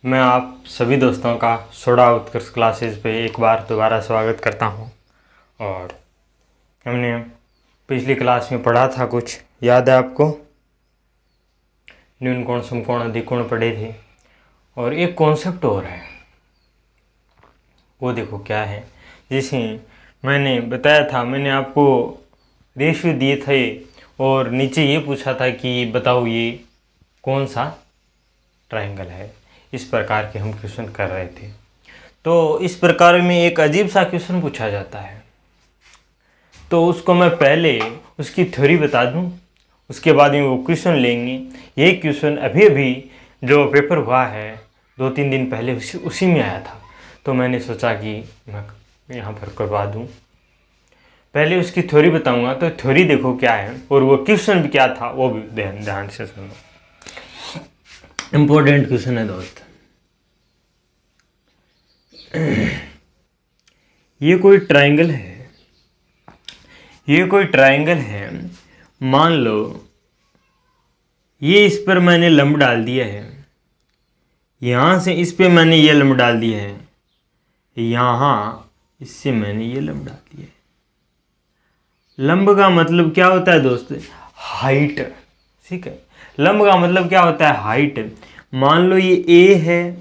मैं आप सभी दोस्तों का सोडा उत्कर्ष क्लासेस पे एक बार दोबारा स्वागत करता हूं। और हमने पिछली क्लास में पढ़ा था, कुछ याद है आपको? न्यून कोण समकोण अधिकोण पढ़े थे। और एक कॉन्सेप्ट और है, वो देखो क्या है। जैसे मैंने बताया था, मैंने आपको रेशियो दिए थे और नीचे ये पूछा था कि बताओ ये कौन सा ट्रायंगल है। इस प्रकार के हम क्वेश्चन कर रहे थे। तो इस प्रकार में एक अजीब सा क्वेश्चन पूछा जाता है, तो उसको मैं पहले उसकी थ्योरी बता दूं, उसके बाद में वो क्वेश्चन लेंगे। ये क्वेश्चन अभी अभी जो पेपर हुआ है 2-3 दिन पहले उसी में आया था, तो मैंने सोचा कि मैं यहाँ पर करवा दूँ। पहले उसकी थ्योरी बताऊँगा, तो थ्योरी देखो क्या है और वो क्वेश्चन भी क्या था वो भी ध्यान से सुनो। इम्पोर्टेंट क्वेश्चन है दोस्त। ये कोई ट्रायंगल है, मान लो ये, इस पर मैंने लंब डाल दिया है, यहाँ से इस पे मैंने ये लंब डाल दिया है, यहाँ इससे मैंने ये लंब डाल दिया है। लंब का मतलब क्या होता है दोस्त? हाइट। ठीक है, लंब का मतलब क्या होता है? हाइट। मान लो ये A है,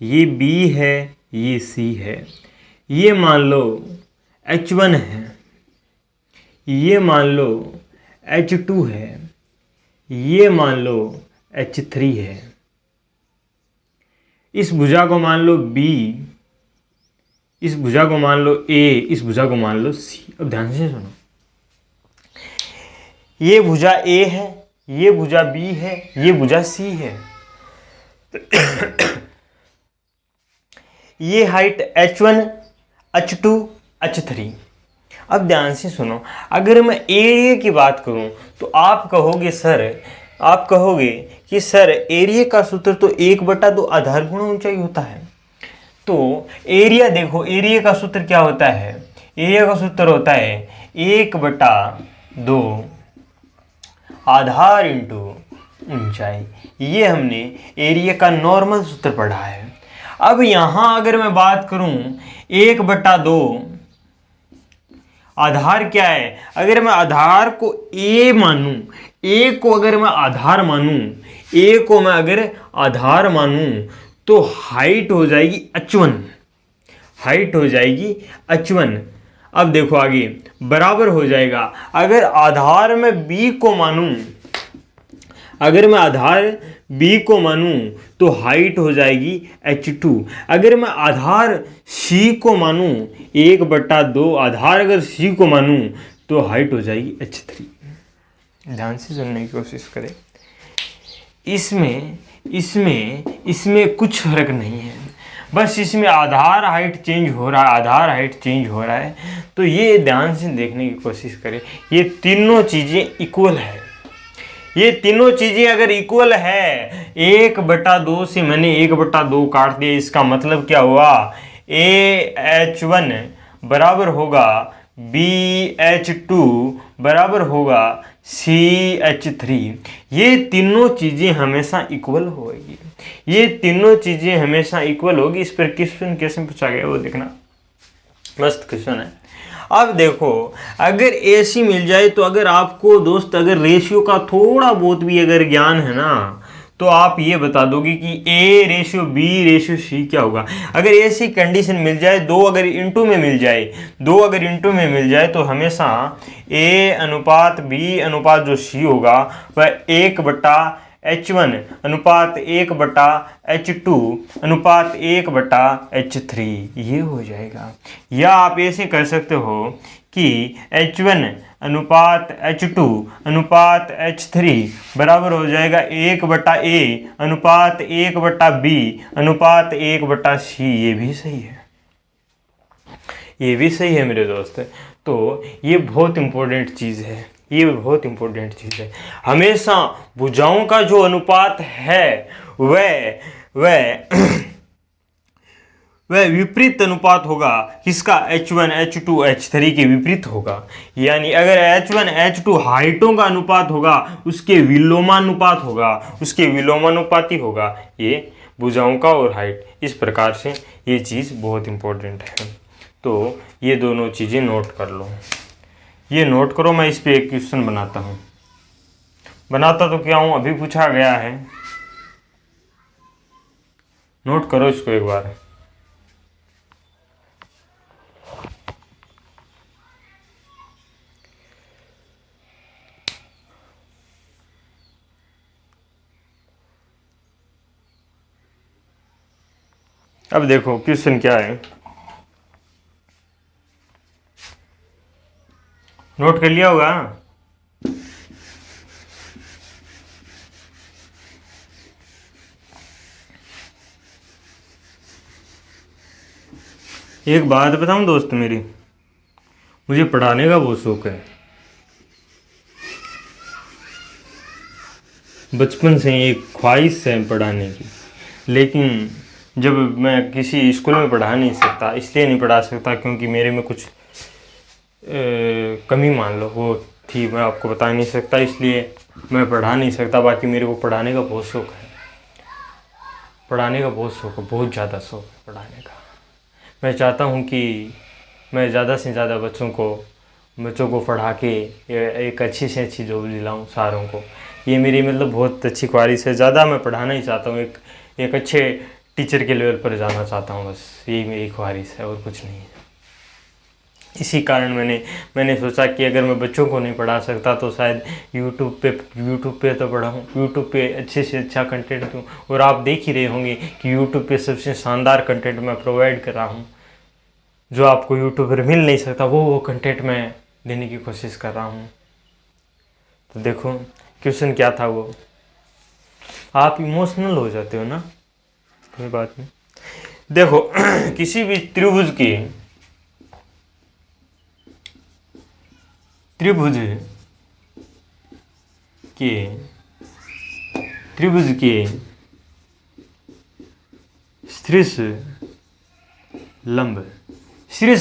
ये B है, ये C है, ये मान लो H1 है, ये मान लो H2 है, ये मान लो H3 है। इस भुजा को मान लो B, इस भुजा को मान लो A, इस भुजा को मान लो C। अब ध्यान से सुनो, ये भुजा A है, ये भुजा B है, ये भुजा C है। ये हाइट H1, H2, H3। अब ध्यान से सुनो, अगर मैं एरिया की बात करूं तो आप कहोगे कि सर एरिया का सूत्र तो 1/2 आधार गुणा ऊंचाई होता है। तो एरिया देखो, एरिया का सूत्र क्या होता है? एरिया का सूत्र होता है 1/2 आधार इंटू ऊंचाई। ये हमने एरिया का नॉर्मल सूत्र पढ़ा है। अब यहाँ अगर मैं बात करूँ 1/2 आधार क्या है? अगर मैं आधार को A मानूं, A को अगर मैं आधार मानूं, A को मैं अगर आधार मानूं, तो हाइट हो जाएगी H1, हाइट हो जाएगी H1। अब देखो आगे बराबर हो जाएगा, अगर आधार में B को मानूं, अगर मैं आधार B को मानूं तो हाइट हो जाएगी H2। अगर मैं आधार C को मानूं, 1/2 आधार अगर C को मानूं तो हाइट हो जाएगी H3। ध्यान से सुनने की कोशिश करें। इसमें कुछ फर्क नहीं है, बस इसमें आधार हाइट चेंज हो रहा है, तो ये ध्यान से देखने की कोशिश करें। ये तीनों चीज़ें इक्वल है। ये तीनों चीज़ें अगर इक्वल है, 1/2 से मैंने 1/2 काट दिया, इसका मतलब क्या हुआ? AH1 बराबर होगा BH2 बराबर होगा CH3। ये तीनों चीज़ें हमेशा इक्वल होगी, ये तीनों चीज़ें हमेशा इक्वल होगी। इस पर क्वेश्चन कैसे पूछा गया वो देखना, मस्त क्वेश्चन है। अब देखो, अगर AC मिल जाए तो अगर आपको दोस्त अगर रेशियो का थोड़ा बहुत भी अगर ज्ञान है ना, तो आप ये बता दोगे कि A ratio B ratio C क्या होगा। अगर ऐसी कंडीशन मिल जाए, 2 अगर इंटू में मिल जाए तो हमेशा A अनुपात B अनुपात जो C होगा वह 1/H1 अनुपात 1/H2 अनुपात 1/H3 ये हो जाएगा। या आप ऐसे कर सकते हो कि H1 अनुपात H2 अनुपात H3 बराबर हो जाएगा 1/A अनुपात 1/B अनुपात 1/C। ये भी सही है मेरे दोस्त। तो ये बहुत इंपॉर्टेंट चीज़ है, हमेशा भुजाओं का जो अनुपात है वह वह विपरीत अनुपात होगा किसका, H1 H2 H3 के विपरीत होगा। यानी अगर H1 H2 हाइटों का अनुपात होगा, उसके विलोमानुपात होगा, उसके विलोमानुपाती होगा ये भुजाओं का और हाइट। इस प्रकार से ये चीज़ बहुत इंपॉर्टेंट है। तो ये दोनों चीज़ें नोट कर लो, ये नोट करो। मैं इस पे एक क्वेश्चन बनाता हूँ, बनाता तो क्या हूँ, अभी पूछा गया है, नोट करो इसको एक बार। अब देखो क्वेश्चन क्या है, नोट कर लिया होगा। एक बात बताऊं दोस्त मेरी, मुझे पढ़ाने का बहुत शौक है, बचपन से एक ख्वाहिश है पढ़ाने की। लेकिन जब मैं किसी स्कूल में पढ़ा नहीं सकता, इसलिए नहीं पढ़ा सकता क्योंकि मेरे में कुछ कमी मान लो वो थी, मैं आपको बता नहीं सकता, इसलिए मैं पढ़ा नहीं सकता। बाकी मेरे को पढ़ाने का बहुत शौक है, पढ़ाने का बहुत शौक है, बहुत ज़्यादा शौक है पढ़ाने का। मैं चाहता हूँ कि मैं ज़्यादा से ज़्यादा बच्चों को पढ़ा के एक अच्छी से अच्छी जॉब दिलाऊँ सारों को। ये मेरी मतलब बहुत अच्छी ख्वाहिश है, ज़्यादा मैं पढ़ाना ही चाहता हूँ, एक अच्छे टीचर के लेवल पर जाना चाहता हूँ, बस यही मेरी ख्वाहिश है और कुछ नहीं है। इसी कारण मैंने सोचा कि अगर मैं बच्चों को नहीं पढ़ा सकता तो शायद यूट्यूब पे तो पढ़ाऊँ, यूट्यूब पे अच्छे से अच्छा कंटेंट दूँ। और आप देख ही रहे होंगे कि यूट्यूब पे सबसे शानदार कंटेंट मैं प्रोवाइड कर रहा हूँ, जो आपको यूट्यूब पर मिल नहीं सकता, वो कंटेंट मैं देने की कोशिश कर रहा हूँ। तो देखो क्वेश्चन क्या था वो, आप इमोशनल हो जाते हो ना, कोई बात नहीं। देखो किसी भी त्रिभुज के शीर्ष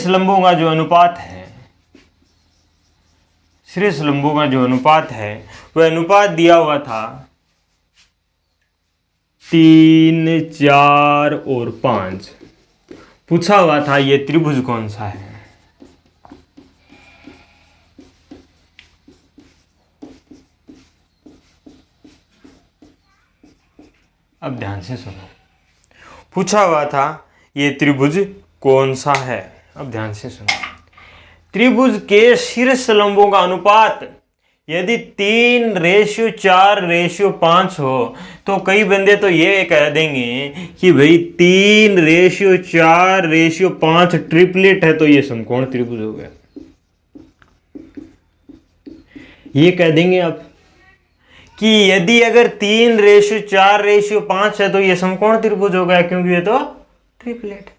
लंबों का जो अनुपात है, शीर्ष लंबों का जो अनुपात है वह अनुपात दिया हुआ था 3, 4 और 5। पूछा हुआ था ये त्रिभुज कौन सा है। अब ध्यान से सुनो, पूछा हुआ था ये त्रिभुज कौन सा है। अब ध्यान से सुनो, त्रिभुज के शीर्ष लंबों का अनुपात यदि 3:4:5 हो तो कई बंदे तो ये कह देंगे कि भाई 3:4:5 ट्रिपलेट है तो ये समकोण त्रिभुज हो गया। ये कह देंगे आप कि यदि अगर 3:4:5 है तो ये समकोण त्रिभुज हो गया, क्योंकि ये तो ट्रिपलेट है।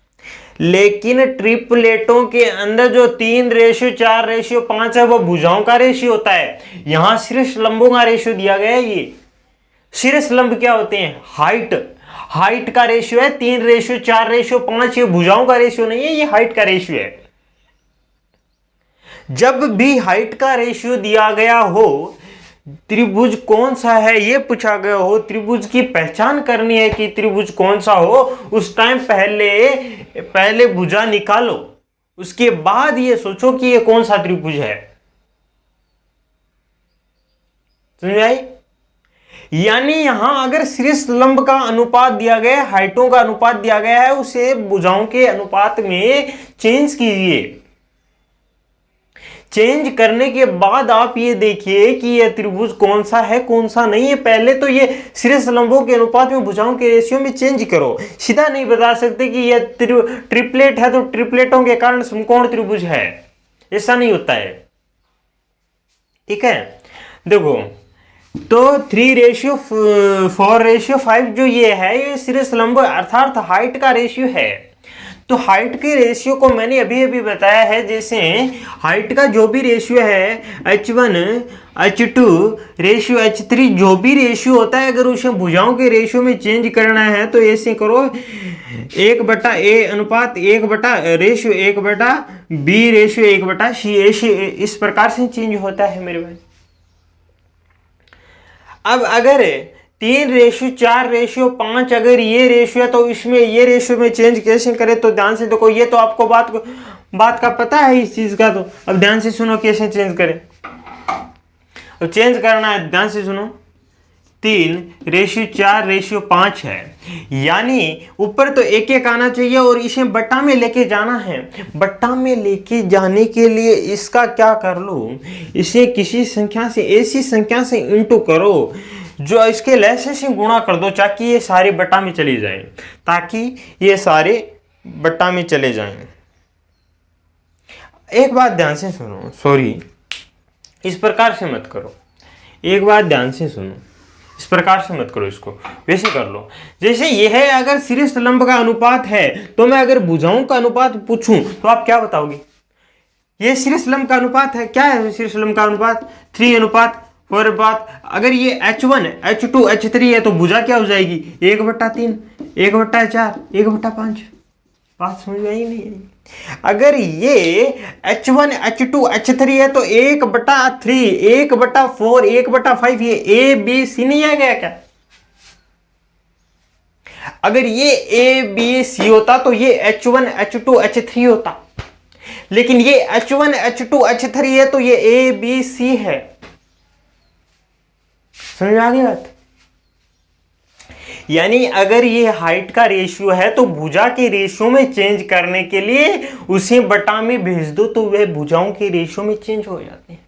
लेकिन ट्रिपलेटों के अंदर जो 3:4:5 है वो भुजाओं का रेशियो होता है, यहां शीर्ष लंबों का रेशियो दिया गया है। ये शीर्ष लंब क्या होते हैं, हाइट का रेशियो है 3:4:5। ये भुजाओं का रेशियो नहीं है, ये हाइट का रेशियो है। जब भी हाइट का रेशियो दिया गया हो, त्रिभुज कौन सा है ये पूछा गया हो, त्रिभुज की पहचान करनी है कि त्रिभुज कौन सा हो, उस टाइम पहले भुजा निकालो, उसके बाद ये सोचो कि ये कौन सा त्रिभुज है। समझ आई? यानी यहां अगर शीर्ष लंब का अनुपात दिया गया है, हाइटों का अनुपात दिया गया है, उसे भुजाओं के अनुपात में चेंज कीजिए। चेंज करने के बाद आप ये देखिए कि यह त्रिभुज कौन सा है कौन सा नहीं है। पहले तो ये शीर्ष लंबों के अनुपात में भुजाओं के रेशियो में चेंज करो। सीधा नहीं बता सकते कि यह ट्रिपलेट है तो ट्रिपलेटों के कारण समकोण त्रिभुज है, ऐसा नहीं होता है। ठीक है, देखो तो 3:4:5 जो ये है, ये शीर्ष लंब अर्थात हाइट का रेशियो है। तो हाइट के रेशियो को मैंने अभी अभी बताया है, जैसे हाइट का जो भी रेशियो है H1 H2 रेशियो H3 जो भी रेशियो होता है, अगर उसे भुजाओं के रेशियो में चेंज करना है तो ऐसे करो 1/A अनुपात 1/B रेशियो 1/C, ऐसे इस प्रकार से चेंज होता है मेरे भाई। अब अगर 3:4:5 अगर ये रेशियो है तो इसमें ये रेशियो में चेंज कैसे करें, तो ध्यान से देखो, ये तो आपको बात का पता है इस चीज का, तो अब ध्यान से सुनो कैसे चेंज करें। अब चेंज करना है, ध्यान से सुनो, 3:4:5 है, यानी ऊपर तो एक एक आना चाहिए और इसे बट्टा में लेके जाना है। बट्टा में लेके जाने के लिए इसका क्या कर लो, इसे किसी संख्या से, ऐसी संख्या से इंटू करो जो इसके लहसे से गुणा कर दो, ताकि ये सारे बट्टा में चले जाएं, ताकि ये सारे बट्टा में चले जाएं। एक बात ध्यान से सुनो, सॉरी इस प्रकार से मत करो, एक बात ध्यान से सुनो, इस प्रकार से मत करो, इसको वैसे कर लो। जैसे यह है, अगर शीर्ष लंब का अनुपात है तो मैं अगर भुजाओं का अनुपात पूछूं तो आप क्या बताओगे? ये शीर्ष लंब का अनुपात है, क्या है शीर्ष लंब का अनुपात? 3:4। अगर ये H1 H2 H3 है तो भुजा क्या हो जाएगी? 1/3 1/4 1/5। बात समझ में आई नहीं आई? अगर ये H1 H2 H3 है तो 1/3 1/4 1/5, ये ABC नहीं आ गया क्या? अगर ये ABC होता तो ये H1 H2 H3 होता, लेकिन ये H1 H2 H3 है तो ये ABC है। समझ में आ गई बात? यानी अगर ये हाइट का रेशियो है तो भुजा के रेशियो में चेंज करने के लिए उसे बटा में भेज दो तो वह भुजाओं के रेशियो में चेंज हो जाते हैं।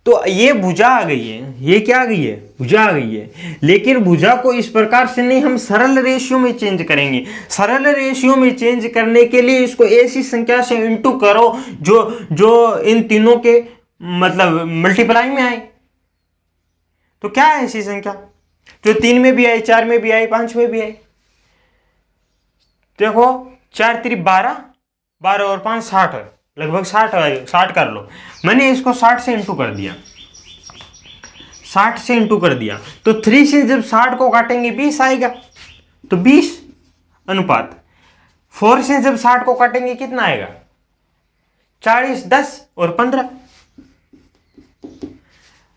तो ये भुजा आ गई है, ये क्या आ गई है? भुजा आ गई है। लेकिन भुजा को इस प्रकार से नहीं, हम सरल रेशियो में चेंज करेंगे। सरल रेशियो में चेंज करने के लिए इसको ऐसी संख्या से इंटू करो जो इन तीनों के मतलब मल्टीप्लाई में आए। तो क्या है ऐसी संख्या जो 3 में भी आई, 4 में भी आई, 5 में भी आई? देखो 4×3 12, 12 और 5 60, लगभग 60 कर लो। मैंने इसको 60 से इंटू कर दिया, 60 से इंटू कर दिया तो 3 से जब 60 को काटेंगे 20 आएगा, तो 20 अनुपात 4 से जब 60 को काटेंगे कितना आएगा? 40 10 और 15।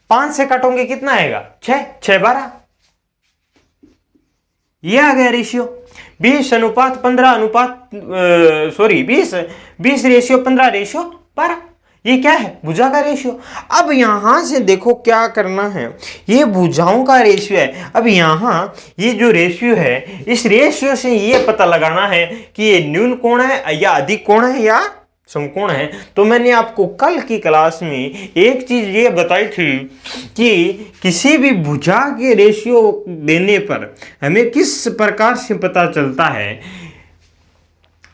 5 से काटोगे कितना आएगा? 6 6 12। ये आ गया रेशियो 20 रेशियो 15 रेशियो 12। ये क्या है? भुजा का रेशियो। अब यहां से देखो क्या करना है, ये भुजाओं का रेशियो है। अब यहां ये जो रेशियो है, इस रेशियो से ये पता लगाना है कि ये न्यून कोण है या अधिक कोण है या समकोण है। तो मैंने आपको कल की क्लास में एक चीज ये बताई थी कि किसी भी भुजा के रेशियो देने पर हमें किस प्रकार से पता चलता है।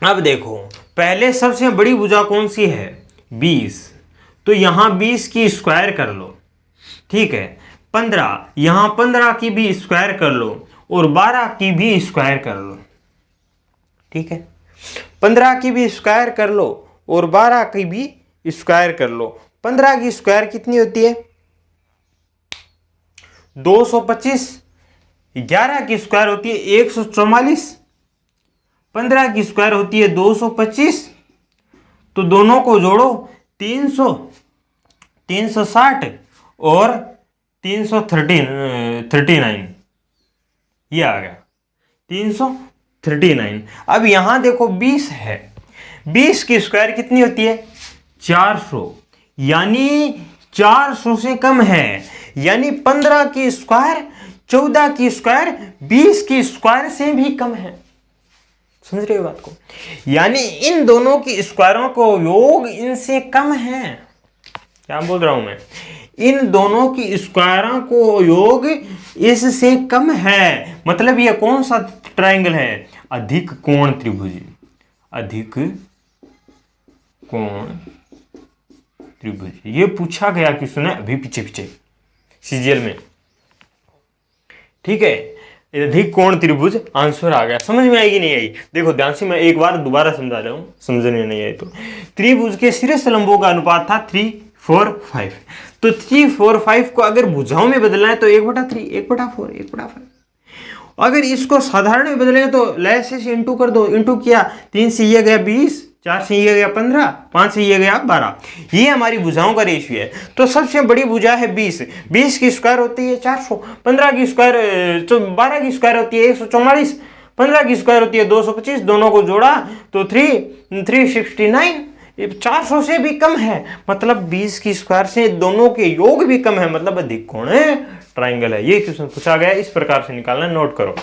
अब देखो, पहले सबसे बड़ी भुजा कौन सी है? 20। तो यहां 20 की स्क्वायर कर लो, ठीक है। 15, यहां 15 की भी स्क्वायर कर लो और 12 की भी स्क्वायर कर लो, ठीक है। 15 की भी स्क्वायर कर लो और 12 की भी स्क्वायर कर लो। 15 की स्क्वायर कितनी होती है? 225। 11 की स्क्वायर होती है 144। 15 की स्क्वायर होती है 225। तो दोनों को जोड़ो 300, 360 और 339, ये आ गया 339। अब यहां देखो 20 है, 20 की स्क्वायर कितनी होती है? 400, यानी 400 से कम है। यानी 15 की स्क्वायर 14 की स्क्वायर 20 की स्क्वायर से भी कम है। समझ रहे हो बात को? यानी इन दोनों की स्क्वायरों को योग इनसे कम है। क्या बोल रहा हूं मैं? इन दोनों की स्क्वायरों को योग इससे कम है। मतलब ये कौन सा ट्रायंगल है? अधिक कोण त्रिभुज। अधिक कोण त्रिभुज। ये पूछा गया क्वेश्चन है अभी पीछे सीजीएल में, ठीक है। अधिक कोण त्रिभुज आंसर आ गया। समझ में आएगी नहीं आई? देखो ध्यान से, मैं एक बार दोबारा समझा रहा हूँ, समझ में नहीं आई तो। त्रिभुज के शीर्ष लंबों का अनुपात था 3, 4, 5। तो 3, 4, 5 को अगर भुजाओं में बदलना है तो 1/3, 1/4, 1/5। अगर इसको साधारण में बदलेंगे तो लय से इंटू कर दो। इंटू किया, 3 से ये गया 20, 4 से ये गया 15, 5 से ये गया 12। ये हमारी भुजाओं का रेशियो है। तो सबसे बड़ी भुजा है 20। 20 की स्क्वायर होती है 400, 15 की स्क्वायर 12 की स्क्वायर होती है 144, 15 की स्क्वायर होती है 225। दोनों को जोड़ा तो 369। 400 से भी कम है, मतलब 20 की स्क्वायर से दोनों के योग भी कम है, मतलब अधिक कोण है, ट्राइंगल है। ये क्वेश्चन पूछा गया, इस प्रकार से निकालना, नोट करो।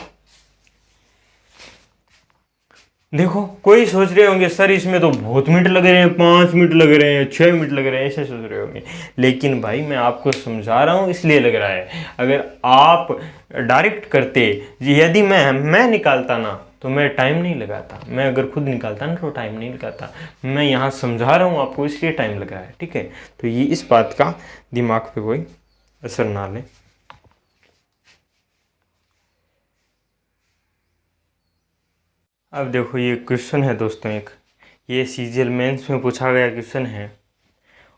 देखो कोई सोच रहे होंगे सर इसमें तो बहुत मिनट लग रहे हैं, 5 मिनट लग रहे हैं, 6 मिनट लग रहे हैं, ऐसे सोच रहे होंगे। लेकिन भाई मैं आपको समझा रहा हूं इसलिए लग रहा है। अगर आप डायरेक्ट करते, यदि मैं निकालता ना तो मैं टाइम नहीं लगाता। मैं अगर खुद निकालता ना तो टाइम नहीं लगाता। मैं यहाँ समझा रहा हूँ आपको, इसलिए टाइम लगा है। ठीक है, तो ये इस बात का दिमाग पे कोई असर ना ले। अब देखो ये क्वेश्चन है दोस्तों, एक ये सीजीएल मेंस में पूछा गया क्वेश्चन है,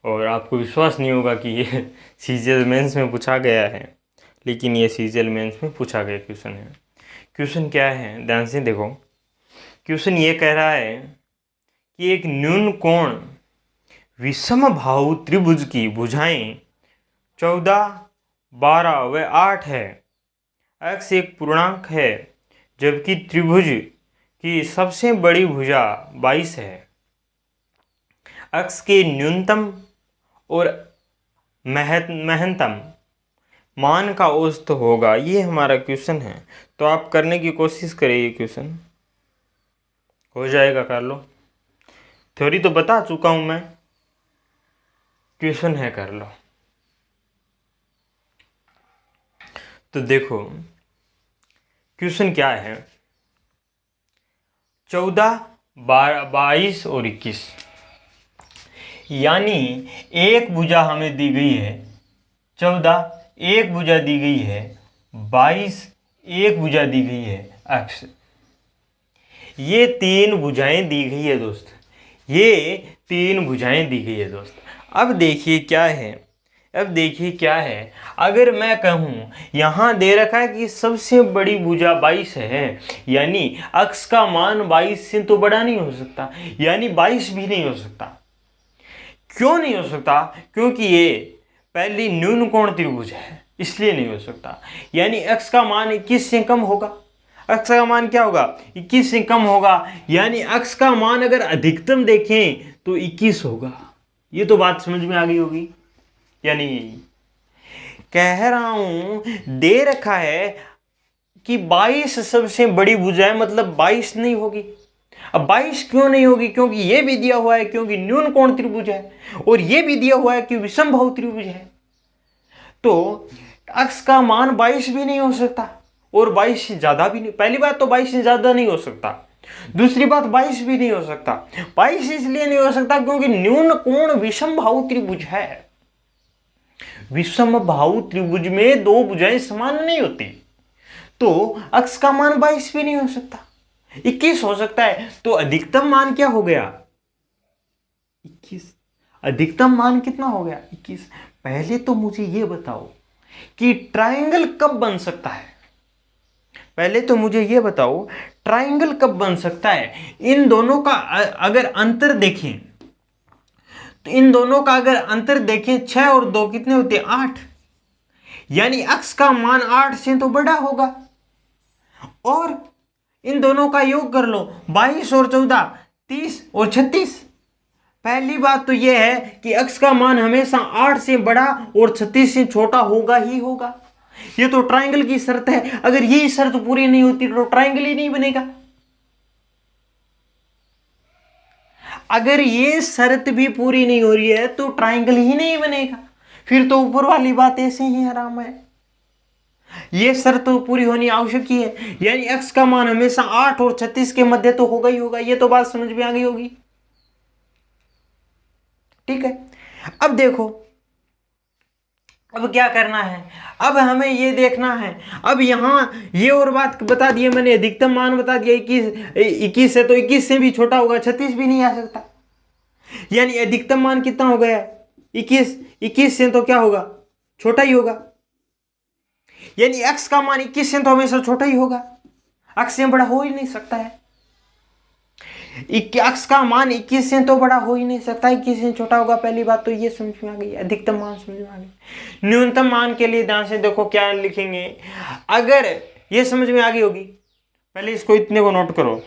और आपको विश्वास नहीं होगा कि ये सीजीएल मेंस में पूछा गया है, लेकिन ये सीजीएल मेंस में पूछा गया क्वेश्चन है। क्वेश्चन क्या है, ध्यान से देखो। क्वेश्चन ये कह रहा है कि एक न्यून कोण विषम बाहु त्रिभुज की भुजाएं 14, 12 व 8 है। x एक पूर्णांक है, जबकि त्रिभुज की सबसे बड़ी भुजा 22 है। x के न्यूनतम और महत्तम मान का औसत होगा। ये हमारा क्वेश्चन है, तो आप करने की कोशिश करें। ये क्वेश्चन हो जाएगा, कर लो। थ्योरी तो बता चुका हूं मैं, क्वेश्चन है, कर लो। तो देखो क्वेश्चन क्या है, 14, 22 और 21, यानी एक भुजा हमें दी गई है 14, एक भुजा दी गई है 22, एक भुजा दी गई है x। ये 3 भुजाएं दी गई है दोस्त, ये 3 भुजाएं दी गई है दोस्त। अब देखिए क्या है, अगर मैं कहूँ यहाँ दे रखा है कि सबसे बड़ी भुजा 22 है, यानी x का मान 22 से तो बड़ा नहीं हो सकता, यानी 22 भी नहीं हो सकता। क्यों नहीं हो सकता? क्योंकि ये पहली न्यून कोण त्रिभुज है, इसलिए नहीं हो सकता। यानी x का मान 21 से कम होगा। x का मान क्या होगा? 21 से कम होगा, यानी x का मान अगर अधिकतम देखें तो 21 होगा। ये तो बात समझ में आ गई होगी, यानी कह रहा हूं दे रखा है कि 22 सबसे बड़ी भुजा है, मतलब 22 नहीं होगी। अब 22 क्यों नहीं होगी? क्योंकि ये भी दिया हुआ है क्योंकि न्यून कोण त्रिभुज है, और ये भी दिया हुआ है कि विषम बाहु त्रिभुज है। तो x का मान 22 भी नहीं हो सकता, और 22 से ज्यादा भी नहीं। पहली बात तो 22 से ज्यादा नहीं हो सकता, दूसरी बात 22 भी नहीं हो सकता। 22 इसलिए नहीं हो सकता क्योंकि न्यून कोण विषम बाहु त्रिभुज है। विषम बाहु त्रिभुज में दो भुजाएं समान नहीं होती, तो x का मान 22 भी नहीं हो सकता, 21 हो सकता है। तो अधिकतम मान क्या हो गया? 21। अधिकतम मान कितना हो गया? 21। पहले तो मुझे यह बताओ कि ट्रायंगल कब बन सकता है? पहले तो मुझे यह बताओ ट्रायंगल कब बन सकता है? इन दोनों का अगर अंतर देखें, तो इन दोनों का अगर अंतर देखें 6 और 2 कितने होते हैं? 8। यानी x का मान 8 से तो बड़ा होगा। और इन दोनों का योग कर लो, 22 और 14 30 और 36। पहली बात तो यह है कि x का मान हमेशा 8 से बड़ा और 36 से छोटा होगा ही होगा। ये तो ट्रायंगल की शर्त है। अगर ये शर्त पूरी नहीं होती तो ट्रायंगल ही नहीं बनेगा। अगर ये शर्त भी पूरी नहीं हो रही है तो ट्रायंगल ही नहीं बनेगा। फिर तो ऊपर वाली बात ऐसे ही हराम है। ये शर्त तो पूरी होनी आवश्यक ही है, यानी x का मान हमेशा 8 और 36 के मध्य तो होगा ही होगा। ये तो बात समझ में आ गई होगी, ठीक है। अब देखो अब क्या करना है, अब हमें ये देखना है। अब यहाँ ये और बात बता दिए मैंने, अधिकतम मान बता दिया 21 है, तो 21 से भी छोटा होगा, 36 भी नहीं आ सकता। यानी अधिकतम मान कितना हो गया, 21 से तो क्या होगा, छोटा ही होगा। यानी x का मान 21 से तो हमेशा छोटा ही होगा, x से बड़ा हो ही नहीं सकता है। x का मान 21 से तो बड़ा हो ही नहीं सकता, 21 से छोटा होगा। पहली बात तो ये समझ में आ गई, अधिकतम मान समझ में आ गई। न्यूनतम मान के लिए ध्यान से देखो क्या लिखेंगे, अगर ये समझ में आ गई होगी, पहले इसको इतने को नोट करो।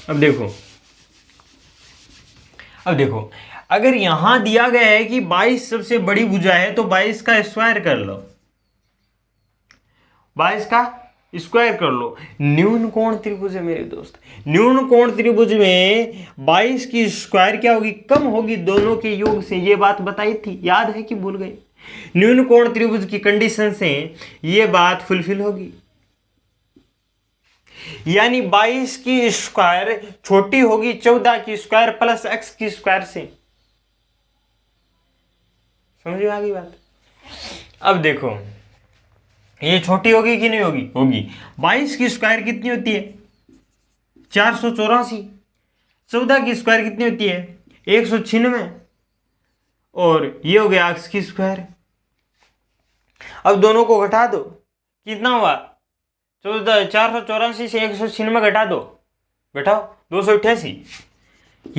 अब देखो अगर यहां दिया गया है कि 22 सबसे बड़ी भुजा है, तो 22 का स्क्वायर कर लो, 22 का स्क्वायर कर लो। न्यून कोण त्रिभुज है मेरे दोस्त, न्यून कोण त्रिभुज में 22 की स्क्वायर क्या होगी, कम होगी दोनों के योग से। ये बात बताई थी, याद है कि भूल गए। न्यून कोण त्रिभुज की कंडीशन से ये बात फुलफिल होगी। यानी 22 की स्क्वायर छोटी होगी 14 की स्क्वायर प्लस x की स्क्वायर से। समझ में आ गई बात। अब देखो ये छोटी होगी कि नहीं होगी, होगी। 22 की स्क्वायर कितनी होती है, 484। 14 की स्क्वायर कितनी होती है, 196। और ये हो गया x की स्क्वायर। अब दोनों को घटा दो, कितना हुआ, 484 से 196 घटा दो, घटाओ 288।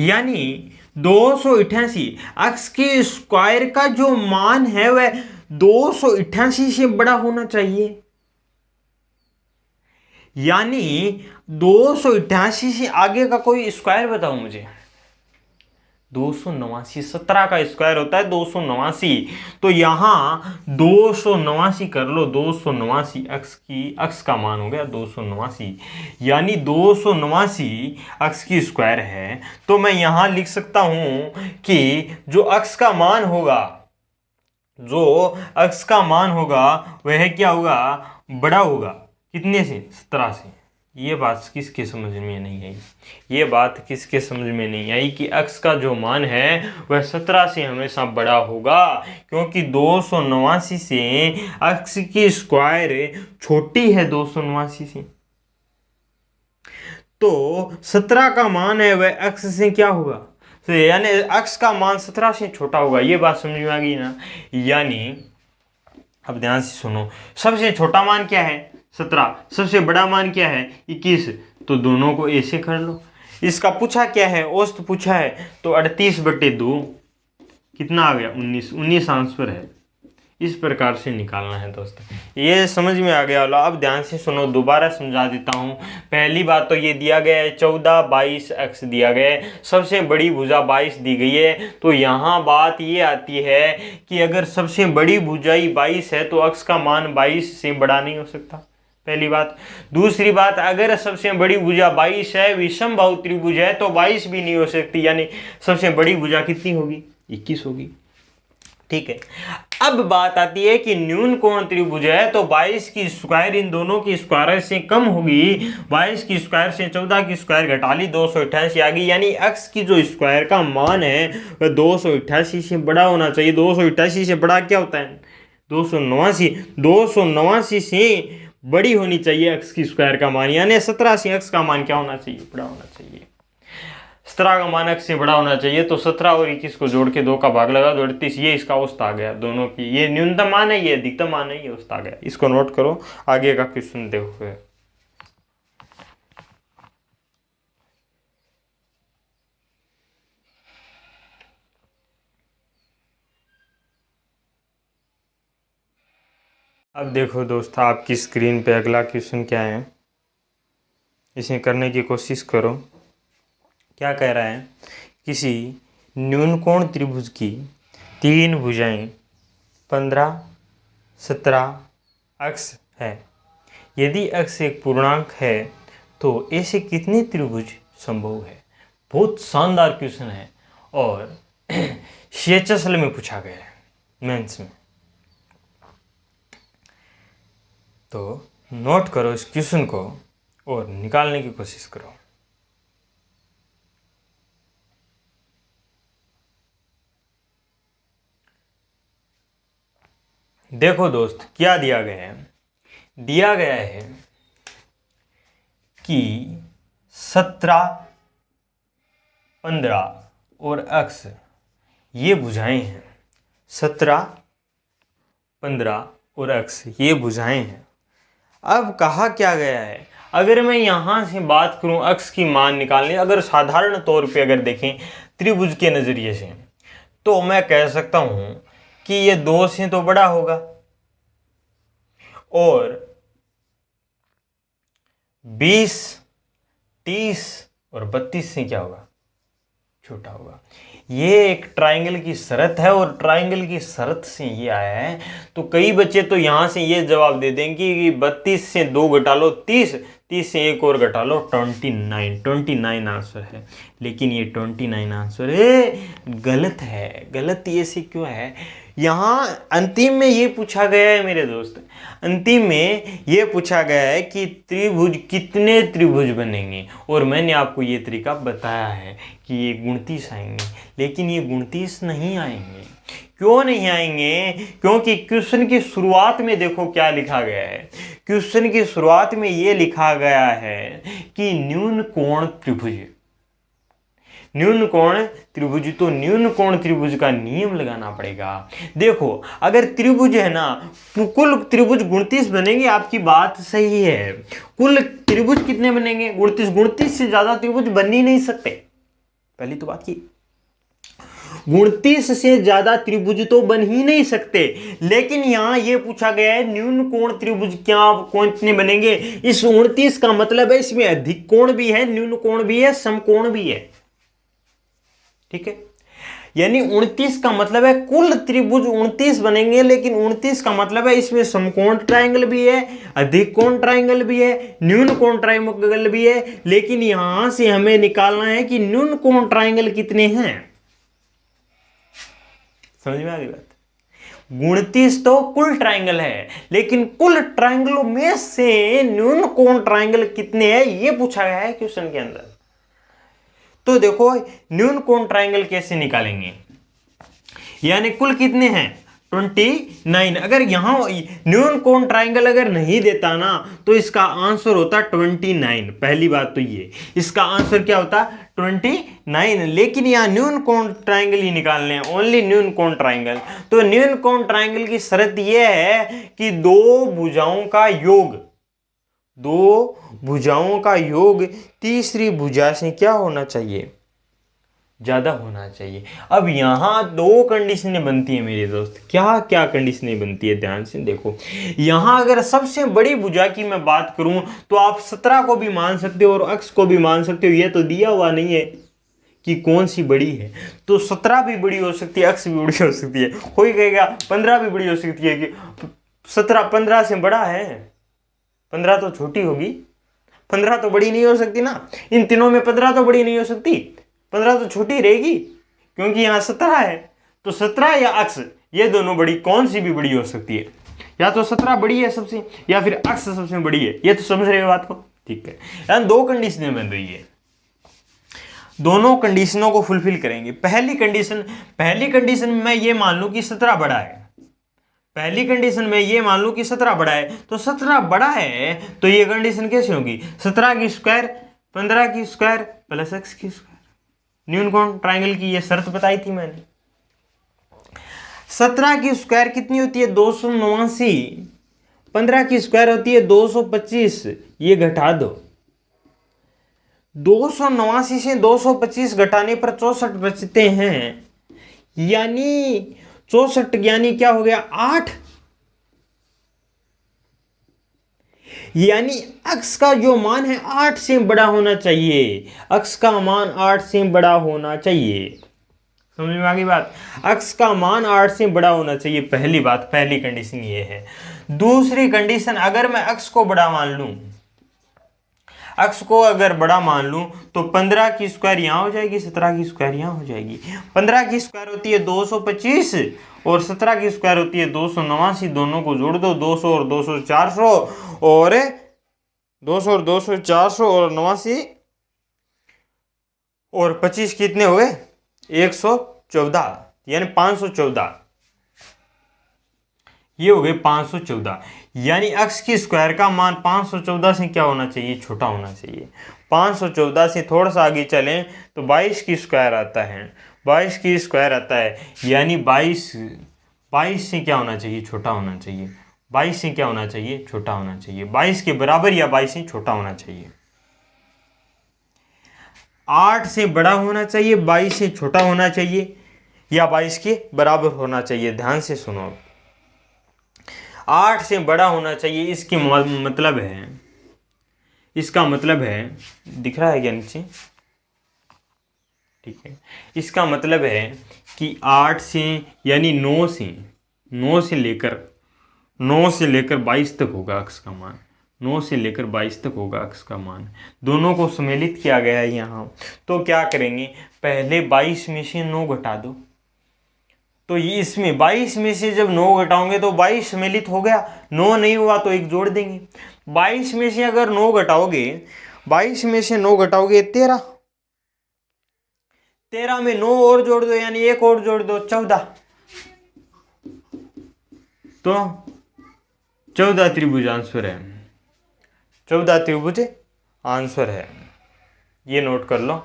यानी 288 x के स्क्वायर का जो मान है वह 288 से बड़ा होना चाहिए। यानी 288 से आगे का कोई स्क्वायर बताओ मुझे। 289, 17 का स्क्वायर होता है 289। तो यहां 289 कर लो, 289 x का मान हो गया 289। यानी 289 x की स्क्वायर है। तो मैं यहां लिख सकता हूं कि जो x का मान होगा, जो x का मान होगा वह क्या होगा, बड़ा होगा। कितने से, 17 से। ये बात किसके समझ में नहीं आई, ये बात किसके समझ में नहीं आई कि x का जो मान है वह 17 से हमेशा बड़ा होगा, क्योंकि 289 से x की स्क्वायर छोटी है 289 से। तो 17 का मान है वह x से क्या होगा, तो यानी x का मान 17 से छोटा होगा। ये बात समझ में आ गई ना। यानी अब ध्यान से सुनो, सबसे छोटा मान क्या है, 17। सबसे बड़ा मान क्या है, 21। तो दोनों को ऐसे कर लो। इसका पूछा क्या है, औसत पूछा है, तो 38/2 कितना आ गया, 19 आंसर है। इस प्रकार से निकालना है दोस्तों। ये समझ में आ गया। अब ध्यान से सुनो, दोबारा समझा देता हूँ। पहली बात तो ये दिया गया है 14, 22 x दिया गया है, सबसे बड़ी भुजा 22 दी गई है। तो यहाँ बात ये आती है कि अगर सबसे बड़ी भुजाई 22 है तो x का मान 22 से बड़ा नहीं हो सकता, पहली बात। दूसरी बात, अगर सबसे बड़ी भुजा 22 है, विषम बाहु त्रिभुज है, तो 22 भी नहीं हो सकती। यानी सबसे बड़ी भुजा कितनी होगी, 21 होगी। ठीक है। अब बात आती है कि न्यून कोण त्रिभुज है, तो 22 की स्क्वायर इन दोनों की स्क्वायर से कम होगी। 22 की स्क्वायर से 14 की स्क्वायर घटा ली, 288 आ गई। यानी x की जो स्क्वायर का मान है वह 288 से बड़ा होना चाहिए। 288 से बड़ा क्या होता है, 289। 289 से बड़ी होनी चाहिए x की स्क्वायर का मान, यानी 17 से x का मान क्या होना चाहिए, बड़ा होना चाहिए। 17 का मान x से बड़ा होना चाहिए। तो 17 और 21 को जोड़ के 2 का भाग लगा दो, 38। ये इसका औसत आ गया दोनों की। ये न्यूनतम मान है, ये अधिकतम मान है, ये औसत आ गया। इसको नोट करो, आगे का क्वेश्चन देखो। अब देखो दोस्त, आपकी स्क्रीन पे अगला क्वेश्चन क्या है, इसे करने की कोशिश करो। क्या कह रहा है, किसी न्यूनकोण त्रिभुज की 3 भुजाएं 15, 17 x है। यदि x एक पूर्णांक है तो ऐसे कितने त्रिभुज संभव है। बहुत शानदार क्वेश्चन है और CHSL में पूछा गया है, मेंस में। तो नोट करो इस क्वेश्चन को और निकालने की कोशिश करो। देखो दोस्त क्या दिया गया है, दिया गया है कि 17, 15 और अक्स ये भुजाएं हैं। 17, 15 और अक्स ये भुजाएं हैं। अब कहा क्या गया है, अगर मैं यहां से बात करूं अक्स की मान निकालने, अगर साधारण तौर पे अगर देखें त्रिभुज के नजरिए से, तो मैं कह सकता हूं कि ये 2 से तो बड़ा होगा और 20, 30 और 32 से क्या होगा, छोटा होगा। ये एक ट्रायंगल की शर्त है और ट्रायंगल की शर्त से ये आया है। तो कई बच्चे तो यहां से ये जवाब दे देंगे कि 32 से 2 घटा लो 30, 30 से 1 और घटा लो 29 आंसर है। लेकिन ये 29 आंसर है गलत है। गलत ये से क्यों है, यहाँ अंतिम में ये पूछा गया है मेरे दोस्त, अंतिम में ये पूछा गया है कि त्रिभुज कितने त्रिभुज बनेंगे, और मैंने आपको ये तरीका बताया है कि ये 29 आएंगे। लेकिन ये 29 नहीं आएंगे। क्यों नहीं आएंगे, क्योंकि क्वेश्चन की शुरुआत में देखो क्या लिखा गया है। क्वेश्चन की शुरुआत में ये लिखा गया है कि न्यून कोण त्रिभुज, न्यून कोण त्रिभुज, तो न्यून कोण त्रिभुज का नियम लगाना पड़ेगा। देखो अगर त्रिभुज है ना, कुल त्रिभुज 29 बनेंगे, आपकी बात सही है। कुल त्रिभुज कितने बनेंगे, 29। 29 से ज्यादा त्रिभुज बन ही नहीं सकते, पहली तो बात की। 29 से ज्यादा त्रिभुज तो बन ही नहीं सकते। लेकिन यहां यह पूछा गया है न्यून कोण त्रिभुज क्या कितने बनेंगे। इस 29 का मतलब है इसमें अधिक कोण भी है, न्यून कोण भी है, समकोण भी है। ठीक है, यानी 29 का मतलब है कुल त्रिभुज 29 बनेंगे, लेकिन 29 का मतलब है इसमें समकोण ट्रायंगल भी है, अधिक कोण ट्रायंगल भी है, न्यून कोण ट्रायंगल भी है। लेकिन यहां से हमें निकालना है कि न्यून कोण ट्रायंगल कितने हैं। समझ में आ गई बात। 29 तो कुल ट्रायंगल है, लेकिन कुल ट्रायंगलों में से न्यून कोण ट्रायंगल कितने हैं ये पूछा गया है क्वेश्चन के अंदर। तो देखो न्यून कोण ट्रायंगल कैसे निकालेंगे, यानी कुल कितने हैं 29। अगर यहां न्यून कोण ट्रायंगल अगर नहीं देता ना, तो इसका आंसर होता 29। पहली बात तो ये, इसका आंसर क्या होता 29। लेकिन यहां न्यून कोण ट्रायंगल ही निकालने हैं, ओनली न्यून कोण ट्रायंगल। तो न्यून कोण ट्रायंगल की शर्त यह है कि दो भुजाओं का योग, दो भुजाओं का योग तीसरी भुजा से क्या होना चाहिए, ज्यादा होना चाहिए। अब यहां दो कंडीशनें बनती है मेरे दोस्त। क्या क्या कंडीशनें बनती है, ध्यान से देखो। यहां अगर सबसे बड़ी भुजा की मैं बात करूं तो आप 17 को भी मान सकते हो और अक्स को भी मान सकते हो। यह तो दिया हुआ नहीं है कि कौन सी बड़ी है, तो 17 भी बड़ी हो सकती है, अक्स भी बड़ी हो सकती है। कोई कहेगा 15 भी बड़ी हो सकती है कि 17 15 से बड़ा है, 15 तो छोटी होगी, 15 तो बड़ी नहीं हो सकती ना। इन तीनों में 15 तो बड़ी नहीं हो सकती, 15 तो छोटी रहेगी, क्योंकि यहां 17 है। तो 17 या अक्स ये दोनों बड़ी, कौन सी भी बड़ी हो सकती है। या तो 17 बड़ी है सबसे, या फिर अक्स सबसे बड़ी है। ये तो समझ रहे हो बात को, ठीक है। यानी दो कंडीशनें बन रही है, दोनों कंडीशनों को फुलफिल करेंगे। पहली कंडीशन में ये मान लूं कि 17 बड़ा है, पहली कंडीशन में ये मान लूं कि 17 बड़ा है, तो 17 बड़ा है तो ये कंडीशन कैसे होगी, 17 की स्क्वायर 15 की स्क्वायर प्लस एक्स की स्क्वायर। न्यून कोण ट्रायंगल की ये शर्त बताई थी मैंने। 17 की स्क्वायर कितनी होती है 289, 15 की स्क्वायर होती है 225, ये घटा दो। 289 से 225 घटाने पर 64 बचते हैं, यानी 64 यानी क्या हो गया 8। यानी अक्स का जो मान है 8 से बड़ा होना चाहिए, अक्स का मान 8 से बड़ा होना चाहिए। समझ में आ गई बात, अक्स का मान 8 से बड़ा होना चाहिए। पहली बात, पहली कंडीशन ये है। दूसरी कंडीशन, अगर मैं अक्स को बड़ा मान लूं, अक्स को अगर बड़ा मान लूं तो 15 की स्क्वायर यहां हो जाएगी, 17 की स्क्वायर यहां हो जाएगी। 15 की स्क्वायर होती है 225 और 17 की स्क्वायर होती है 289। दोनों को जोड़ दो, 200 और 200 400, और 200 और 200 400 और 89 और 25 कितने हो गए 114, यानी 514। ये हो गए 514, यानी x की स्क्वायर का मान 514 से क्या होना चाहिए, छोटा होना चाहिए। 514 से थोड़ा सा आगे चलें तो 22 की स्क्वायर आता है, 22 की स्क्वायर आता है, यानी 22 से क्या होना चाहिए, छोटा होना चाहिए। 22 से क्या होना चाहिए, छोटा होना चाहिए। 22 के बराबर या 22 से छोटा होना चाहिए। 8 से बड़ा होना चाहिए, 22 से छोटा होना चाहिए, या 22 के बराबर होना चाहिए। ध्यान से सुनो, 8 से बड़ा होना चाहिए, इसकी मतलब है, इसका मतलब है, दिख रहा है क्या नीचे, ठीक है। इसका मतलब है कि 8 से यानी 9 से लेकर 22 तक होगा अक्स का मान, 9 से लेकर 22 तक होगा अक्स का मान। दोनों को सम्मिलित किया गया है यहाँ। तो क्या करेंगे, पहले 22 में से 9 घटा दो, तो ये इसमें 22 में से जब 9 घटाओगे तो 22 सम्मिलित हो गया, 9 नहीं हुआ तो 1 जोड़ देंगे। 22 में से अगर 9 घटाओगे, 22 में से 9 घटाओगे 13, 13 में 9 और जोड़ दो, यानी 1 और जोड़ दो, 14। तो 14 त्रिभुज आंसर है, 14 त्रिभुज आंसर है। ये नोट कर लो,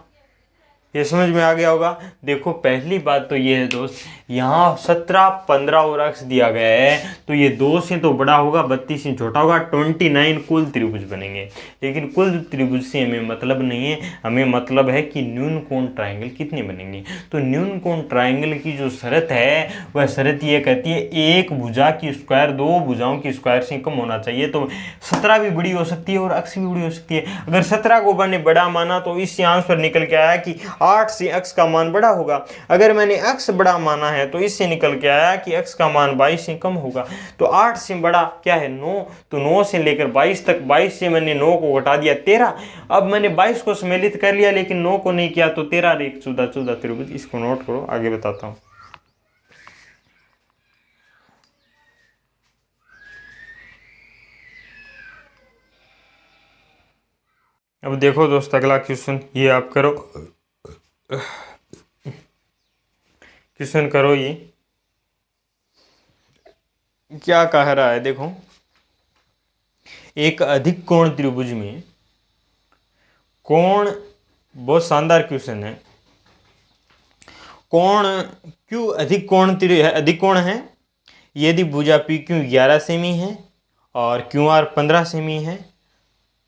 ये समझ में आ गया होगा। देखो पहली बात तो ये है दोस्त, यहाँ 17, 15 और अक्स दिया गया है, तो ये 2 से तो बड़ा होगा, 32 से छोटा होगा, 29 कुल त्रिभुज बनेंगे। लेकिन कुल त्रिभुज से हमें मतलब नहीं है, हमें मतलब है कि न्यून कोण ट्राइंगल कितने बनेंगे। तो न्यून कोण ट्राइंगल की जो शर्त है वह शर्त ये कहती है एक भुजा की स्क्वायर 2 भुजाओं की स्क्वायर से कम होना चाहिए। तो 17 भी बड़ी हो सकती है और अक्स भी बड़ी हो सकती है। अगर 17 को मैंने बड़ा माना तो इससे आंसर निकल के आया कि 8 से x का मान बड़ा होगा। अगर मैंने x बड़ा माना है तो इससे निकल के आया कि x का मान 22 से कम होगा। तो 8 से बड़ा क्या है, 9। तो 9 से लेकर 22 तक, 22 से मैंने 9 को घटा दिया 13। अब मैंने 22 को सम्मिलित कर लिया लेकिन 9 को नहीं किया, तो 13 और 1 14, 14 त्रिभुज। इसको नोट करो, आगे बताता हूं। अब देखो दोस्त अगला क्वेश्चन, ये आप करो, क्वेश्चन करो। ये क्या कह रहा है, देखो एक अधिक कोण त्रिभुज में कोण, बहुत शानदार क्वेश्चन है। कोण क्यों अधिक कोण है यदि भुजा पी क्यू 11 सेमी है और क्यू आर 15 सेमी है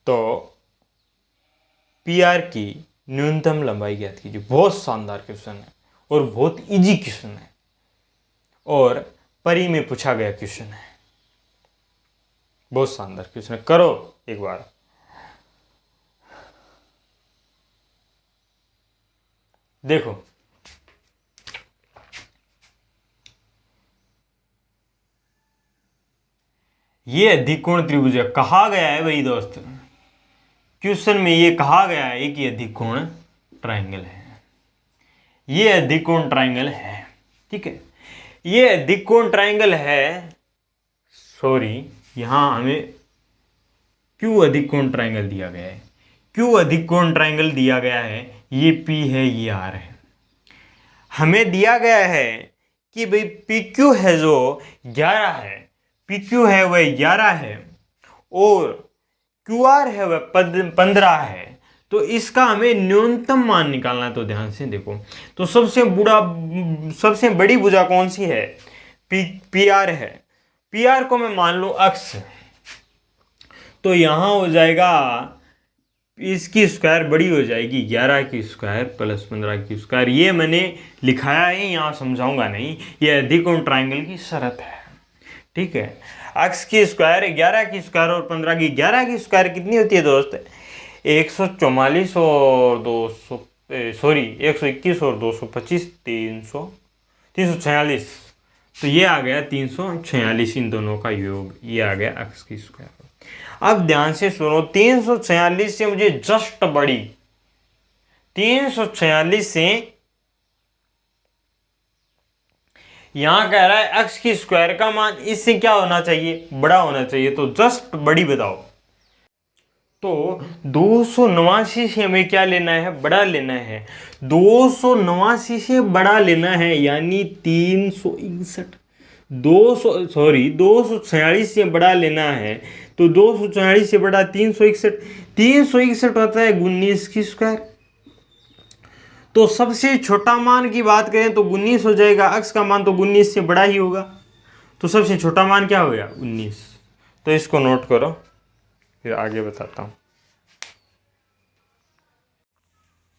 तो पी आर की न्यूनतम लंबाई ज्ञात कीजिए। बहुत शानदार क्वेश्चन है और बहुत इजी क्वेश्चन है और परी में पूछा गया क्वेश्चन है। बहुत शानदार क्वेश्चन है, करो एक बार। देखो ये अधिकोण त्रिभुज है, कहा गया है भाई दोस्त, क्वेश्चन में ये कहा गया है कि अधिकोण ट्रायंगल है, ये अधिकोण ट्रायंगल है, ठीक है। ये अधिकोण ट्रायंगल है, सॉरी यहां हमें क्यों अधिकोण ट्रायंगल दिया गया है, क्यों अधिकोण ट्रायंगल दिया गया है, ये P है ये R है। हमें दिया गया है कि भाई PQ है जो 11 है, PQ है वह 11 है और QR है वह 15 है। तो इसका हमें न्यूनतम मान निकालना है। तो ध्यान से देखो, तो सबसे बड़ी भुजा कौन सी है, PR है। PR को मैं मान लूं अक्स, तो यहां हो जाएगा इसकी स्क्वायर बड़ी हो जाएगी 11 की स्क्वायर प्लस 15 की स्क्वायर। ये मैंने लिखाया है, यहाँ समझाऊंगा नहीं, ये अधिकोण ट्रायंगल की शर्त है, ठीक है। अक्स की स्क्वायर 11 की स्क्वायर और 15 की, 11 की स्क्वायर कितनी होती है दोस्त, 144 और 200 सॉरी 121 और 225 346। तो ये आ गया 346, इन दोनों का योग, ये आ गया अक्स की स्क्वायर। अब ध्यान से सुनो, 346 से मुझे जस्ट बड़ी, 346 से यहां कह रहा है अक्स की स्क्वायर का मान इससे क्या होना चाहिए, बड़ा होना चाहिए। तो जस्ट बड़ी बताओ। तो 289 से हमें क्या लेना है, बड़ा लेना है। 289 से बड़ा लेना है यानी 361। 246 से बड़ा लेना है तो 246 से बड़ा 361, 361 होता है 19 की स्क्वायर। तो सबसे छोटा मान की बात करें तो 19 हो जाएगा, अक्स का मान तो 19 से बड़ा ही होगा, तो सबसे छोटा मान क्या हो गया 19। तो इसको नोट करो, फिर आगे बताता हूँ।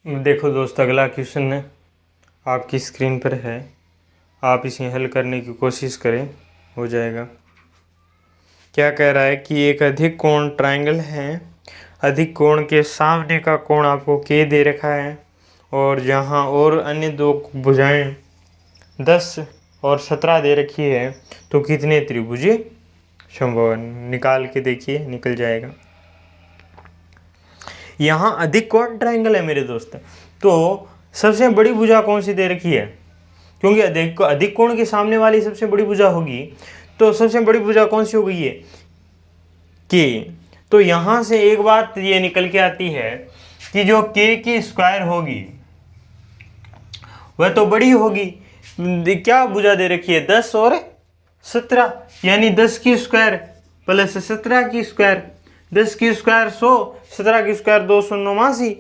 देखो दोस्त, अगला क्वेश्चन है आपकी स्क्रीन पर है, आप इसे हल करने की कोशिश करें, हो जाएगा। क्या कह रहा है कि एक अधिक कोण ट्रायंगल है, अधिक कोण के सामने का कोण आपको के दे रखा है, और जहाँ और अन्य दो भुजाएं 10 और 17 दे रखी है, तो कितने त्रिभुज संभव है? निकाल के देखिए, निकल जाएगा। यहाँ अधिक कोण ट्रायंगल है मेरे दोस्त, तो सबसे बड़ी भुजा कौन सी दे रखी है? क्योंकि अधिक कोण के सामने वाली सबसे बड़ी भुजा होगी, तो सबसे बड़ी भुजा कौन सी हो गई है? के। तो यहाँ से एक बात ये निकल के आती है कि जो के की स्क्वायर होगी वह तो बड़ी होगी। क्या भुजा दे रखी है? 10 और 17, यानी 10 की स्क्वायर प्लस 17 की स्क्वायर। 10 की स्क्वायर 100, 17 की स्क्वायर 289।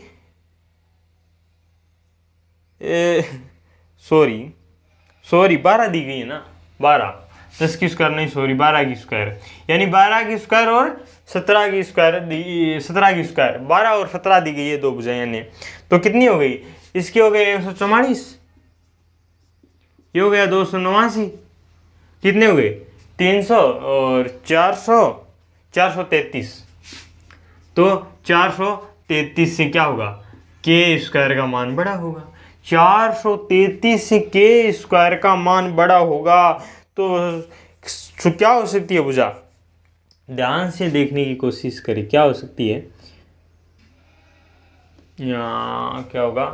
सॉरी 12 दी गई है ना, 12। 10 की स्क्वायर नहीं, सॉरी 12 की स्क्वायर, यानी 12 की स्क्वायर और 17 की स्क्वायर 17 की स्क्वायर 12 और 17 दी गई है, दो भुजाएं ने। तो कितनी हो गई? इसकी हो गई 144, ये हो गया 289, कितने हो गए? 300 और 400, 433। तो 433 से क्या होगा? के स्क्वायर का मान बड़ा होगा। 433 से के स्क्वायर का मान बड़ा होगा, तो क्या हो सकती है भुजा? ध्यान से देखने की कोशिश करें, क्या हो सकती है? क्या होगा?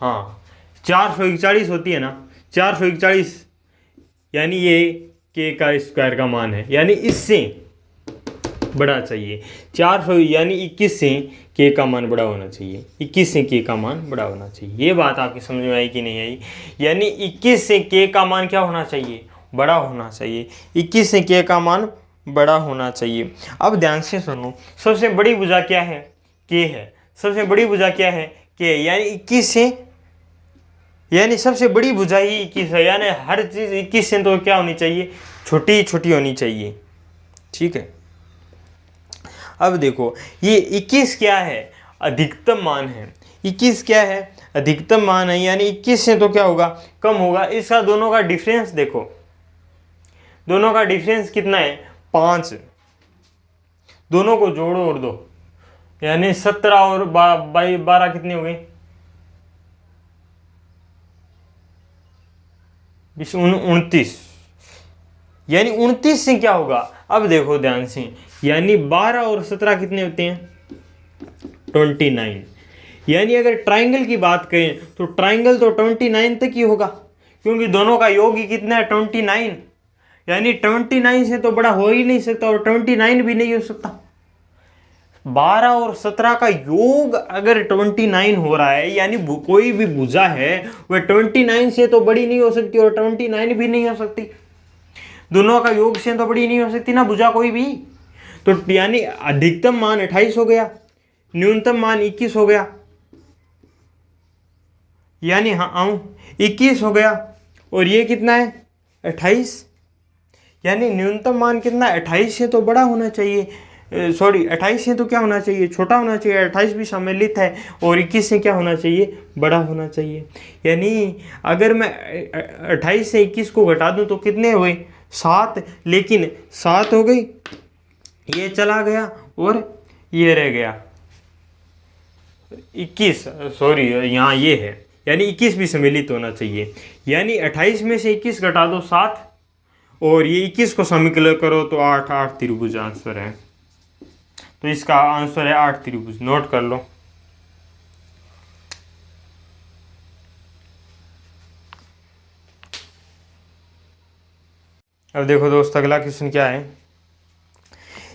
हाँ, 441 होती है ना, 441, यानी ये के का स्क्वायर का मान है, यानी इससे बड़ा चाहिए। 400 यानी 21 से के का मान बड़ा होना चाहिए, 21 से के का मान बड़ा होना चाहिए। ये बात आपकी समझ में आई कि नहीं आई? यानी 21 से के का मान क्या होना चाहिए? बड़ा होना चाहिए। 21 से के का मान बड़ा होना चाहिए। अब ध्यान से सुनो, सबसे बड़ी भुजा क्या है? के है। सबसे बड़ी भुजा क्या है? के, यानी 21 से, यानी सबसे बड़ी भुजा ही 21 है, यानी हर चीज़ 21 से तो क्या होनी चाहिए? छोटी छोटी होनी चाहिए। ठीक है, अब देखो ये 21 क्या है? अधिकतम मान है। 21 क्या है? अधिकतम मान है, यानी 21 से तो क्या होगा? कम होगा। इसका दोनों का डिफरेंस देखो, दोनों का डिफरेंस कितना है? 5। दोनों को जोड़ो और दो, यानी 17 और 12 कितने हो गए? 29, यानी 29 से क्या होगा? अब देखो ध्यान से, यानी 12 और 17 कितने होते हैं? 29। यानी अगर ट्राइंगल की बात करें तो ट्राइंगल तो 29 तक ही होगा, क्योंकि दोनों का योग ही कितना है? 29। यानी 29 से तो बड़ा हो ही नहीं सकता, और 29 भी नहीं हो सकता। 12 और 17 का योग अगर 29 हो रहा है, यानी कोई भी भुजा है वह 29 से तो बड़ी नहीं हो सकती, और 29 भी नहीं हो सकती। दोनों का योग से तो बड़ी नहीं हो सकती ना भुजा कोई भी। तो यानी अधिकतम मान 28 हो गया, न्यूनतम मान 21 हो गया, यानी हाँ 21 हो गया, और ये कितना है? 28। यानी न्यूनतम मान कितना? 28 से तो बड़ा होना चाहिए, सॉरी 28 से तो क्या होना चाहिए? छोटा होना चाहिए। 28 भी सम्मिलित है, और 21 से क्या होना चाहिए? बड़ा होना चाहिए। यानी अगर मैं 28 से 21 को घटा दूं तो कितने हुए? 7, लेकिन 7 हो गई, ये चला गया और ये रह गया 21, सॉरी यहाँ ये है, यानी 21 भी सम्मिलित होना चाहिए। यानी 28 में से 21 घटा दो 7, और ये 21 को सम्मिलित करो तो 8, 8 त्रिभुज आंसर है। तो इसका आंसर है 8 त्रिभुज, नोट कर लो। अब देखो दोस्त, अगला क्वेश्चन क्या है?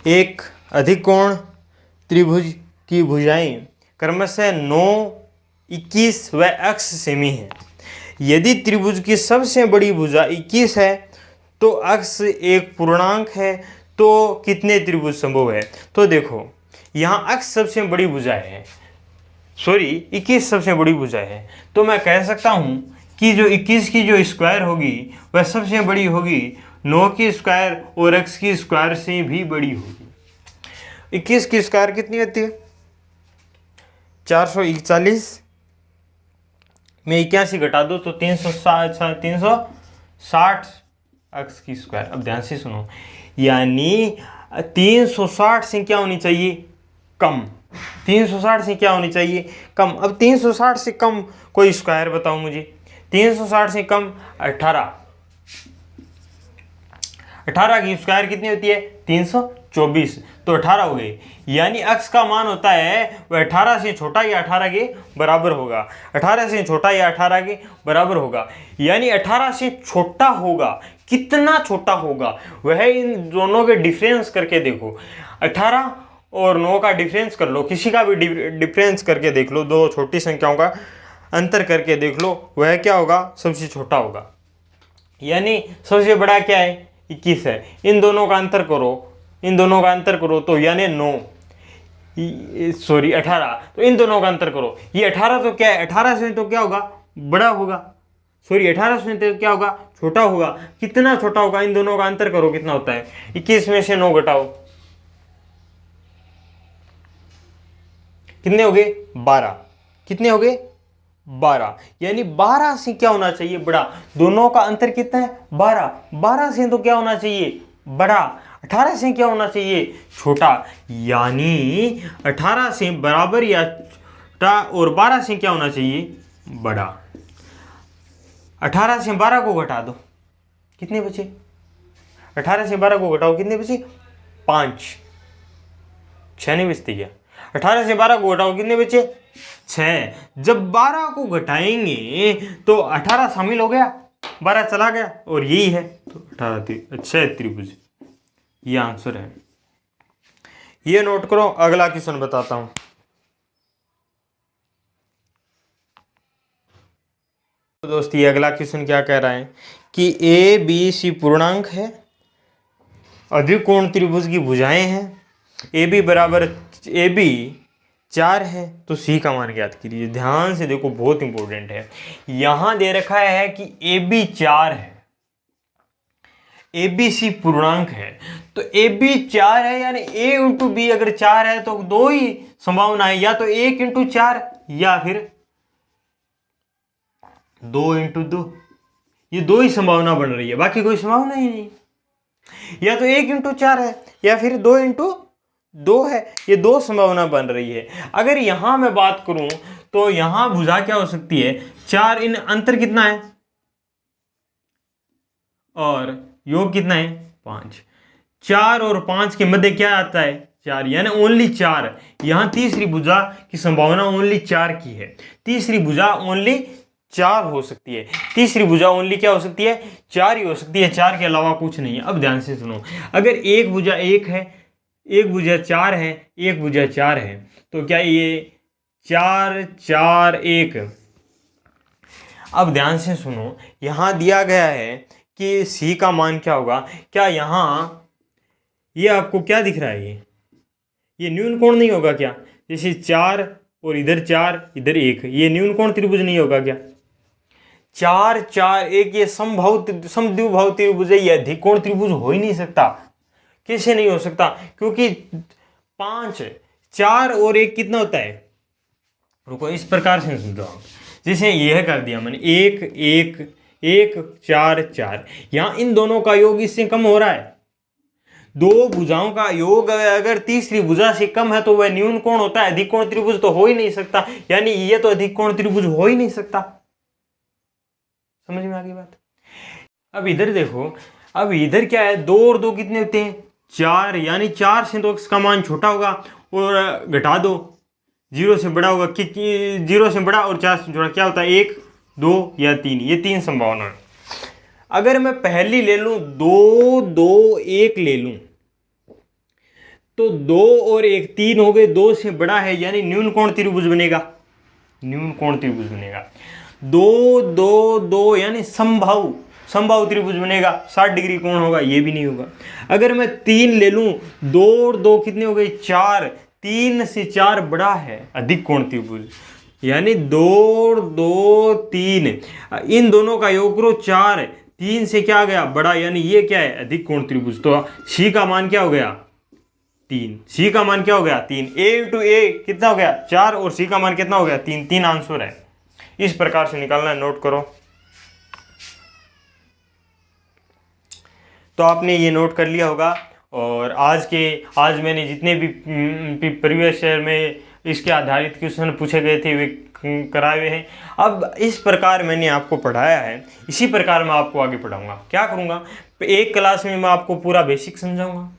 एक अधिक कोण त्रिभुज की भुजाएं क्रमशः 9, 21 व अक्ष सेमी है। यदि त्रिभुज की सबसे बड़ी भुजा 21 है तो अक्ष एक पूर्णांक है, तो कितने त्रिभुज संभव है? तो देखो यहाँ अक्ष सबसे बड़ी भुजा है, सॉरी 21 सबसे बड़ी भुजा है, तो मैं कह सकता हूँ कि जो 21 की जो स्क्वायर होगी वह सबसे बड़ी होगी 9 की स्क्वायर और x की स्क्वायर से भी बड़ी होगी। 21 की स्क्वायर कितनी होती है? 441 में 81 घटा दो तो 360 x की स्क्वायर। अब ध्यान से सुनो, यानी 360 से क्या होनी चाहिए? कम। 360 से क्या होनी चाहिए? कम। अब 360 से कम कोई स्क्वायर बताओ मुझे। 360 से कम 18 की स्क्वायर कितनी होती है? 324, तो 18 हो गए। यानी x का मान होता है वह 18 से छोटा या 18 के बराबर होगा। 18 से छोटा या 18 के बराबर होगा, यानी 18 से छोटा होगा। कितना छोटा होगा वह इन दोनों के डिफरेंस करके देखो। 18 और 9 का डिफरेंस कर लो, किसी का भी डिफरेंस करके देख लो, दो छोटी संख्याओं का अंतर करके देख लो, वह क्या होगा? सबसे छोटा होगा। यानी सबसे बड़ा क्या है? 21 है। इन दोनों का अंतर करो, तो यानी 18, तो इन दोनों का अंतर करो। ये 18 तो क्या है? 18 से तो क्या होगा? बड़ा होगा। 18 से तो क्या होगा? छोटा होगा। कितना छोटा होगा? इन दोनों का अंतर करो, कितना होता है? 21 में से 9 घटाओ, कितने हो गए? 12। कितने हो गए? 12। यानी 12 से क्या होना चाहिए? बड़ा। दोनों का अंतर कितना है? 12। 12 से तो क्या होना चाहिए? बड़ा। 18 से क्या होना चाहिए? छोटा। यानी 18 से बराबर या छोटा और 12 से क्या होना चाहिए? बड़ा। 18 से 12 को घटा दो, कितने बचे? 18 से 12 को घटाओ, कितने बचे? 5। 6 नहीं बचती क्या? 18 से 12 को घटाओ, कितने बचे? 6। जब 12 को घटाएंगे तो 18 शामिल हो गया, 12 चला गया, और यही है, तो 6 त्रिभुज, ये आंसर है। ये नोट करो। अगला क्वेश्चन बताता हूं। तो दोस्त ये अगला क्वेश्चन क्या कह रहा है कि ए बी सी पूर्णांक है, अधिकोण त्रिभुज की भुजाएं हैं, ए बी 4 है, तो सी का मान ज्ञात कीजिए। ध्यान से देखो, बहुत इंपॉर्टेंट है। यहां दे रखा है कि ए बी 4 है, ए बी सी पूर्णांक है, तो ए बी 4 है, यानी ए इंटू बी अगर 4 है तो दो ही संभावना है, या तो 1 इंटू 4 या फिर 2 इंटू 2। ये दो ही संभावना बन रही है, बाकी कोई संभावना ही नहीं। या तो 1 इंटू 4 है या फिर 2 इंटू 2 है, ये दो संभावना बन रही है। अगर यहां मैं बात करूं तो यहां भुजा क्या हो सकती है? 4। इन अंतर कितना है और योग कितना है? 5। 4 और 5 के मध्य क्या आता है? 4, यानी ओनली 4। यहां तीसरी भुजा की संभावना ओनली 4 की है। तीसरी भुजा ओनली 4 हो सकती है। तीसरी भुजा ओनली क्या हो सकती है? 4 ही हो सकती है, 4 के अलावा कुछ नहीं है। अब ध्यान से सुनो, अगर एक भुजा 1 है, एक भुजा 4 है, एक भुजा 4 है, तो क्या ये 4 4 1। अब ध्यान से सुनो, यहां दिया गया है कि सी का मान क्या होगा? क्या यहां ये आपको क्या दिख रहा है? ये न्यून कोण नहीं होगा क्या? जैसे 4 और इधर 4 इधर 1, ये न्यून कोण त्रिभुज नहीं होगा क्या? 4 4 1 ये समद्विबाहु त्रिभुज है, ये अधिकोण त्रिभुज हो ही नहीं सकता। कैसे नहीं हो सकता? क्योंकि 5 4 और 1 कितना होता है? रुको, इस प्रकार से समझो आप। जैसे यह कर दिया मैंने 1 1 1 4 4, यहां इन दोनों का योग इससे कम हो रहा है। दो भुजाओं का योग अगर तीसरी भुजा से कम है तो वह न्यून कोण होता है, अधिकोण त्रिभुज तो हो ही नहीं सकता। यानी ये तो अधिकोण त्रिभुज हो ही नहीं सकता। समझ में आ गई बात? अब इधर देखो, अब इधर क्या है? 2 और 2 कितने होते हैं? 4, यानी 4 से तो इसका मान छोटा होगा, और घटा दो, 0 से बड़ा होगा। 0 से बड़ा और 4 से छोटा क्या होता है? 1 2 या 3, ये 3 संभावना है। अगर मैं पहली ले लूं, 2 2 1 ले लूं, तो 2 और 1 3 हो गए, 2 से बड़ा है, यानी न्यून कोण त्रिभुज बनेगा। न्यून कोण त्रिभुज बनेगा। 2 2 2 यानी समबाहु त्रिभुज बनेगा। 60 डिग्री कोण होगा, ये भी नहीं होगा। अगर मैं 3 ले लूं, 2 और 2 कितने हो गए 4, 3 से 4 बड़ा है, अधिक कोण त्रिभुज, यानी 2 और 2 3, इन दोनों का योग करो 4, 3 से क्या आ गया बड़ा, यानी ये क्या है अधिक कोण त्रिभुज। तो सी का मान क्या हो गया 3, सी का मान क्या हो गया 3, a इंटू ए कितना हो गया 4 और सी का मान कितना हो गया 3, 3 आंसर है। इस प्रकार से निकालना है, नोट करो। तो आपने ये नोट कर लिया होगा। और आज मैंने जितने भी प्रीवियस ईयर में इसके आधारित क्वेश्चन पूछे गए थे वे कराए हुए हैं। अब इस प्रकार मैंने आपको पढ़ाया है, इसी प्रकार मैं आपको आगे पढ़ाऊंगा। क्या करूंगा, एक क्लास में मैं आपको पूरा बेसिक समझाऊंगा,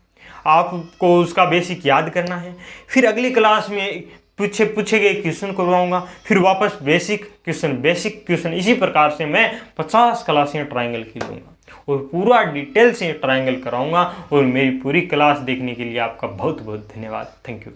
आपको उसका बेसिक याद करना है। फिर अगली क्लास में पूछे गए क्वेश्चन करवाऊंगा, फिर वापस बेसिक क्वेश्चन। इसी प्रकार से मैं 50 क्लासें ट्रायंगल की लूँगा और पूरा डिटेल से ट्रायंगल कराऊंगा। और मेरी पूरी क्लास देखने के लिए आपका बहुत बहुत धन्यवाद। Thank you.